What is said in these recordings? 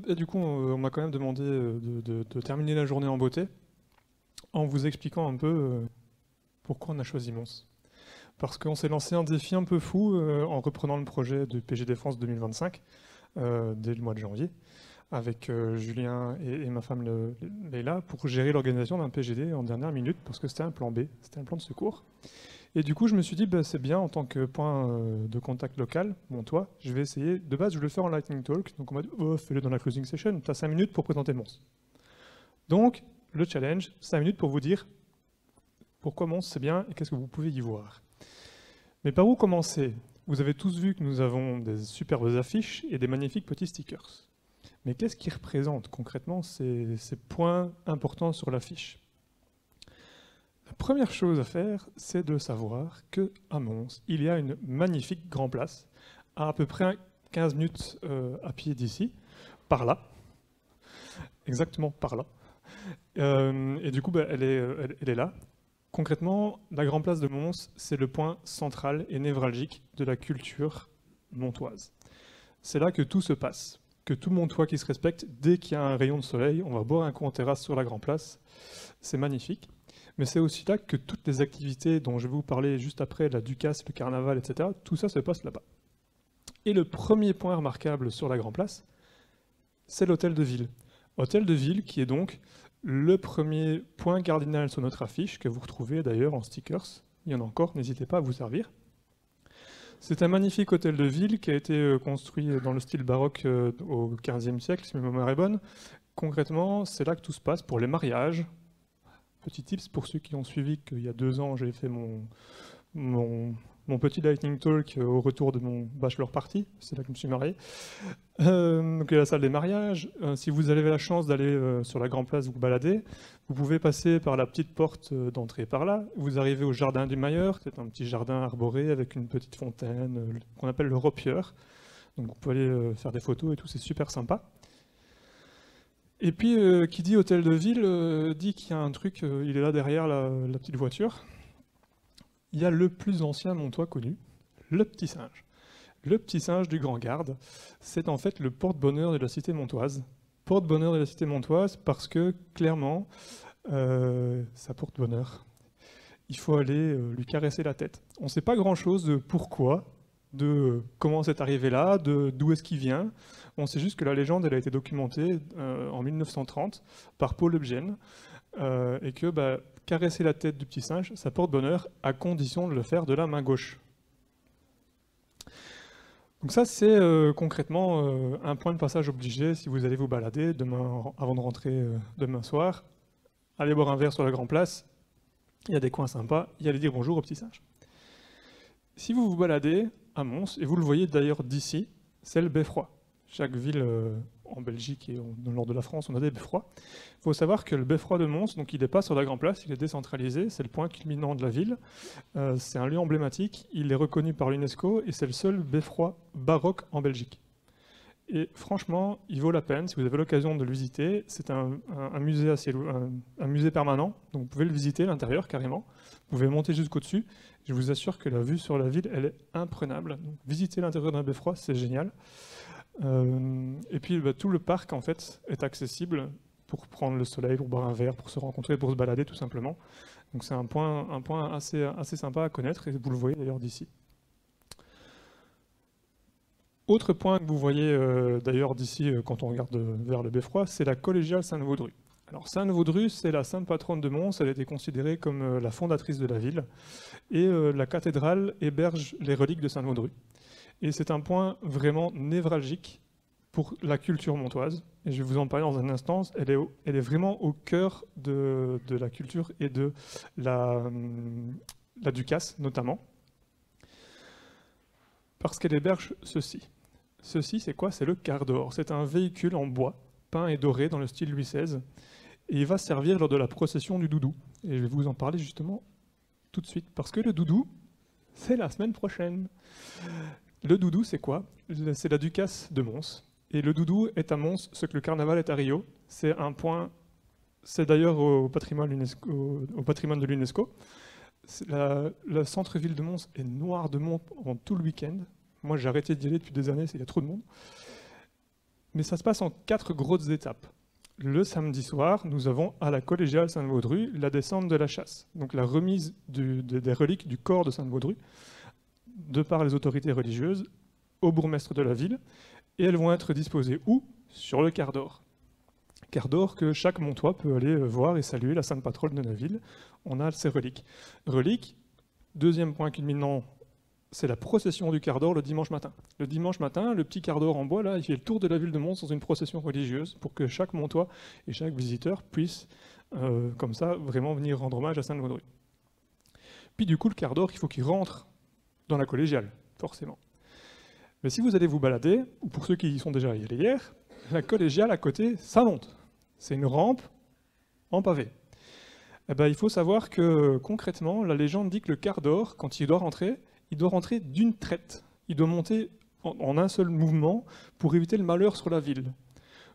Et du coup, on m'a quand même demandé de terminer la journée en beauté en vous expliquant un peu pourquoi on a choisi Mons. Parce qu'on s'est lancé un défi un peu fou en reprenant le projet de PGD France 2025 dès le mois de janvier, avec Julien et ma femme Leïla, pour gérer l'organisation d'un PGD en dernière minute, parce que c'était un plan B, c'était un plan de secours. Et du coup, je me suis dit, bah, c'est bien en tant que point de contact local, Montois, je vais essayer. De base, je voulais le faire en Lightning Talk, donc on m'a dit, oh, fais-le dans la closing session, tu as 5 minutes pour présenter Mons. Donc, le challenge, 5 minutes pour vous dire pourquoi Mons c'est bien et qu'est-ce que vous pouvez y voir. Mais par où commencer? Vous avez tous vu que nous avons des superbes affiches et des magnifiques petits stickers. Mais qu'est-ce qui représente concrètement ces points importants sur l'affiche? La première chose à faire, c'est de savoir qu'à Mons, il y a une magnifique grande place, à peu près 15 minutes à pied d'ici, par là, exactement par là. Et du coup, bah, elle est là. Concrètement, la grande place de Mons, c'est le point central et névralgique de la culture montoise. C'est là que tout se passe, que tout Montois qui se respecte, dès qu'il y a un rayon de soleil, on va boire un coup en terrasse sur la grande place. C'est magnifique. Mais c'est aussi là que toutes les activités dont je vais vous parler juste après, la Ducasse, le carnaval, etc., tout ça se passe là-bas. Et le premier point remarquable sur la grande place, c'est l'hôtel de ville. Hôtel de ville qui est donc le premier point cardinal sur notre affiche, que vous retrouvez d'ailleurs en stickers. Il y en a encore, n'hésitez pas à vous servir. C'est un magnifique hôtel de ville qui a été construit dans le style baroque au XVe siècle, si ma mémoire est bonne. Concrètement, c'est là que tout se passe pour les mariages. Petit tips pour ceux qui ont suivi qu'il y a 2 ans, j'ai fait mon petit lightning talk au retour de mon bachelor party, c'est là que je me suis marié. Donc il y a la salle des mariages. Si vous avez la chance d'aller sur la grande place vous balader, vous pouvez passer par la petite porte d'entrée par là. Vous arrivez au jardin du Mailleur, c'est un petit jardin arboré avec une petite fontaine qu'on appelle le Ropieur. Donc vous pouvez aller faire des photos et tout, c'est super sympa. Et puis, qui dit hôtel de ville, dit qu'il y a un truc, il est là derrière la petite voiture. Il y a le plus ancien Montois connu, le Petit Singe. Le Petit Singe du Grand Garde, c'est en fait le porte-bonheur de la cité montoise. Porte-bonheur de la cité montoise parce que, clairement, ça porte bonheur. Il faut aller lui caresser la tête. On ne sait pas grand-chose de pourquoi, de comment c'est arrivé là, d'où est-ce qu'il vient. On sait juste que la légende elle a été documentée en 1930 par Paul Lebgen et que caresser la tête du petit singe, ça porte bonheur à condition de le faire de la main gauche. Donc ça c'est concrètement un point de passage obligé si vous allez vous balader demain, avant de rentrer demain soir. Allez boire un verre sur la grande place, il y a des coins sympas, y allez dire bonjour au petit singe. Si vous vous baladez à Mons, et vous le voyez d'ailleurs d'ici, c'est le beffroi. Chaque ville en Belgique et dans le nord de la France, on a des beffrois. Il faut savoir que le beffroi de Mons, donc il n'est pas sur la grande place, il est décentralisé, c'est le point culminant de la ville. C'est un lieu emblématique, il est reconnu par l'UNESCO et c'est le seul beffroi baroque en Belgique. Et franchement, il vaut la peine si vous avez l'occasion de le visiter. C'est un musée un musée permanent, donc vous pouvez le visiter l'intérieur carrément. Vous pouvez monter jusqu'au dessus. Je vous assure que la vue sur la ville, elle est imprenable. Donc, visiter l'intérieur d'un beffroi, c'est génial. Et puis tout le parc en fait est accessible pour prendre le soleil, pour boire un verre, pour se rencontrer, pour se balader tout simplement. Donc c'est un point assez sympa à connaître et vous le voyez d'ailleurs d'ici. Autre point que vous voyez d'ailleurs d'ici quand on regarde vers le beffroi, c'est la collégiale Sainte-Vaudrue. Alors Sainte-Vaudrue, c'est la sainte patronne de Mons, elle a été considérée comme la fondatrice de la ville, et la cathédrale héberge les reliques de Sainte-Vaudrue. Et c'est un point vraiment névralgique pour la culture montoise, et je vais vous en parler dans un instant, elle est vraiment au cœur de la culture et de la Ducasse notamment, parce qu'elle héberge ceci. Ceci, c'est quoi? C'est le quart d'or. C'est un véhicule en bois, peint et doré dans le style Louis XVI, et il va servir lors de la procession du Doudou. Et je vais vous en parler justement tout de suite, parce que le Doudou, c'est la semaine prochaine. Le Doudou, c'est quoi? C'est la Ducasse de Mons. Et le Doudou est à Mons ce que le carnaval est à Rio. C'est un point, c'est d'ailleurs au patrimoine de l'UNESCO. Le centre-ville de Mons est noir de monde pendant tout le week-end. Moi, j'ai arrêté d'y aller depuis des années, il y a trop de monde. Mais ça se passe en 4 grosses étapes. Le samedi soir, nous avons à la collégiale Sainte-Vaudrue la descente de la chasse, donc la remise des reliques du corps de Sainte-Vaudrue, de par les autorités religieuses, au bourgmestre de la ville, et elles vont être disposées où? Sur le quart d'or. Quart d'or que chaque Montois peut aller voir et saluer la sainte patronne de la ville. On a ces reliques. Reliques, deuxième point culminant, c'est la procession du quart d'or le dimanche matin. Le dimanche matin, le petit quart d'or en bois, là, il fait le tour de la ville de Mons dans une procession religieuse pour que chaque Montois et chaque visiteur puisse, comme ça, vraiment venir rendre hommage à Sainte-Vaudrue. Puis du coup, le quart d'or, il faut qu'il rentre dans la collégiale, forcément. Mais si vous allez vous balader, ou pour ceux qui y sont déjà allés hier, la collégiale à côté, ça monte. C'est une rampe en pavé. Eh ben, il faut savoir que concrètement, la légende dit que le quart d'or, quand il doit rentrer d'une traite. Il doit monter en un seul mouvement pour éviter le malheur sur la ville.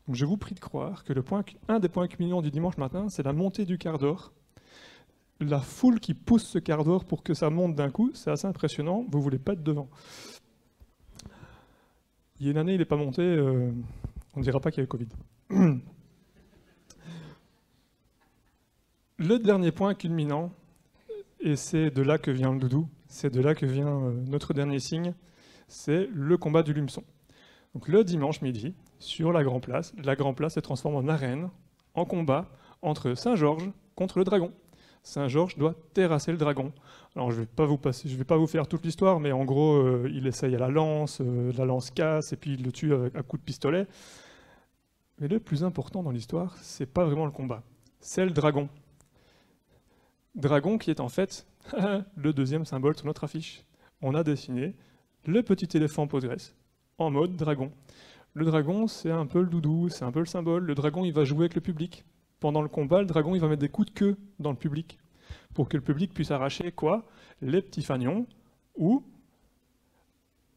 Donc je vous prie de croire que un des points culminants du dimanche matin, c'est la montée du quart d'or. La foule qui pousse ce quart d'or pour que ça monte d'un coup, c'est assez impressionnant, vous ne voulez pas être devant. Il y a une année, il n'est pas monté, on ne dira pas qu'il y a eu Covid. Le dernier point culminant, et c'est de là que vient le doudou, c'est de là que vient notre dernier signe, c'est le combat du Lumeçon. Donc le dimanche midi, sur la Grand Place se transforme en arène, en combat entre Saint-Georges contre le dragon. Saint-Georges doit terrasser le dragon. Alors je ne vais pas vous faire toute l'histoire, mais en gros, il essaye à la lance casse, et puis il le tue à coups de pistolet. Mais le plus important dans l'histoire, c'est pas vraiment le combat, c'est le dragon. Dragon qui est en fait le deuxième symbole sur notre affiche. On a dessiné le petit éléphant Postgres en mode dragon. Le dragon, c'est un peu le doudou, c'est un peu le symbole. Le dragon, il va jouer avec le public. Pendant le combat, le dragon, il va mettre des coups de queue dans le public pour que le public puisse arracher quoi? Les petits fanions ou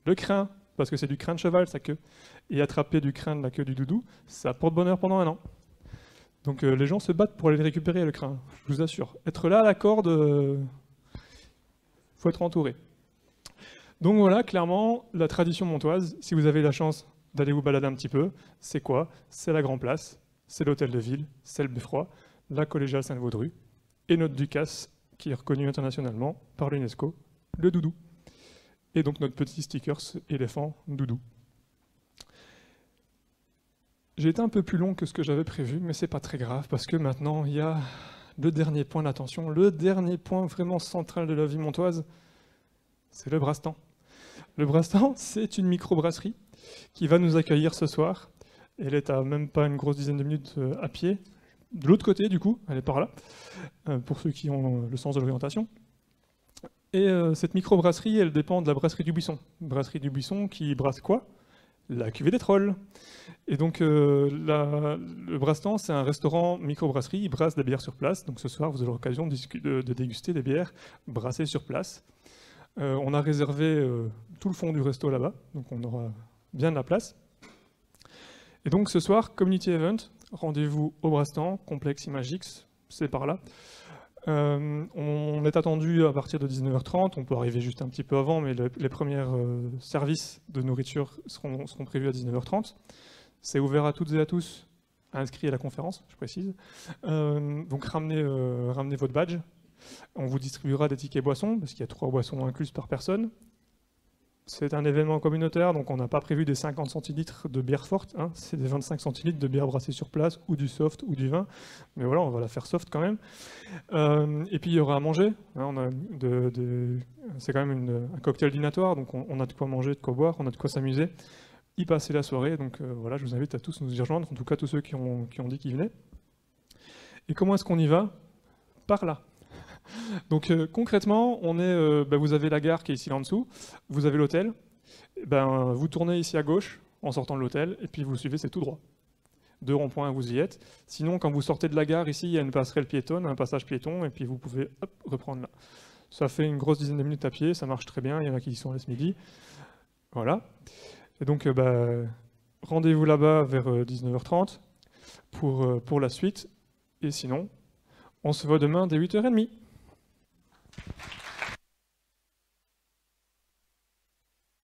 le crin, parce que c'est du crin de cheval, sa queue. Et attraper du crin de la queue du doudou, ça porte bonheur pendant 1 an. Donc les gens se battent pour aller le récupérer, le crin, je vous assure. Être là à la corde, faut être entouré. Donc voilà, clairement, la tradition montoise, si vous avez la chance d'aller vous balader un petit peu, c'est quoi? C'est la Grand Place, c'est l'hôtel de ville, c'est le Beffroi, la collégiale Sainte-Vaudrue, et notre Ducasse, qui est reconnu internationalement par l'UNESCO, le doudou. Et donc notre petit sticker éléphant doudou. J'ai été un peu plus long que ce que j'avais prévu, mais c'est pas très grave, parce que maintenant, il y a le dernier point d'attention, le dernier point vraiment central de la vie montoise, c'est le Brastan. Le Brastan, c'est une microbrasserie qui va nous accueillir ce soir. Elle est à même pas une grosse dizaine de minutes à pied. De l'autre côté, du coup, elle est par là, pour ceux qui ont le sens de l'orientation. Et cette microbrasserie, elle dépend de la brasserie du Buisson. Brasserie du Buisson qui brasse quoi? La cuvée des trolls. Et donc, le Brastan, c'est un restaurant microbrasserie, il brasse des bières sur place. Donc ce soir, vous aurez l'occasion de déguster des bières brassées sur place. On a réservé tout le fond du resto là-bas, donc on aura bien de la place. Et donc ce soir, Community Event, rendez-vous au Brastan, complexe Imagix, c'est par là. On est attendu à partir de 19h30, on peut arriver juste un petit peu avant, mais les premiers services de nourriture seront prévus à 19h30. C'est ouvert à toutes et à tous, inscrits à la conférence, je précise. Donc ramenez votre badge. On vous distribuera des tickets boissons, parce qu'il y a 3 boissons incluses par personne. C'est un événement communautaire, donc on n'a pas prévu des 50 centilitres de bière forte, hein. C'est des 25 centilitres de bière brassée sur place, ou du soft, ou du vin. Mais voilà, on va la faire soft quand même. Et puis il y aura à manger. Hein, c'est quand même un cocktail dînatoire, donc on a de quoi manger, de quoi boire, on a de quoi s'amuser, y passer la soirée. Donc voilà, je vous invite à tous nous y rejoindre, en tout cas tous ceux qui ont dit qu'ils venaient. Et comment est-ce qu'on y va? Par là. Donc concrètement, vous avez la gare qui est ici là en dessous, vous avez l'hôtel, vous tournez ici à gauche en sortant de l'hôtel, et puis vous suivez, c'est tout droit. 2 ronds-points, vous y êtes. Sinon, quand vous sortez de la gare, ici, il y a une passerelle piétonne, un passage piéton, et puis vous pouvez reprendre là. Ça fait une grosse dizaine de minutes à pied, ça marche très bien, il y en a qui y sont allés ce midi. Voilà. Et donc, rendez-vous là-bas vers 19h30 pour la suite, et sinon, on se voit demain dès 8h30.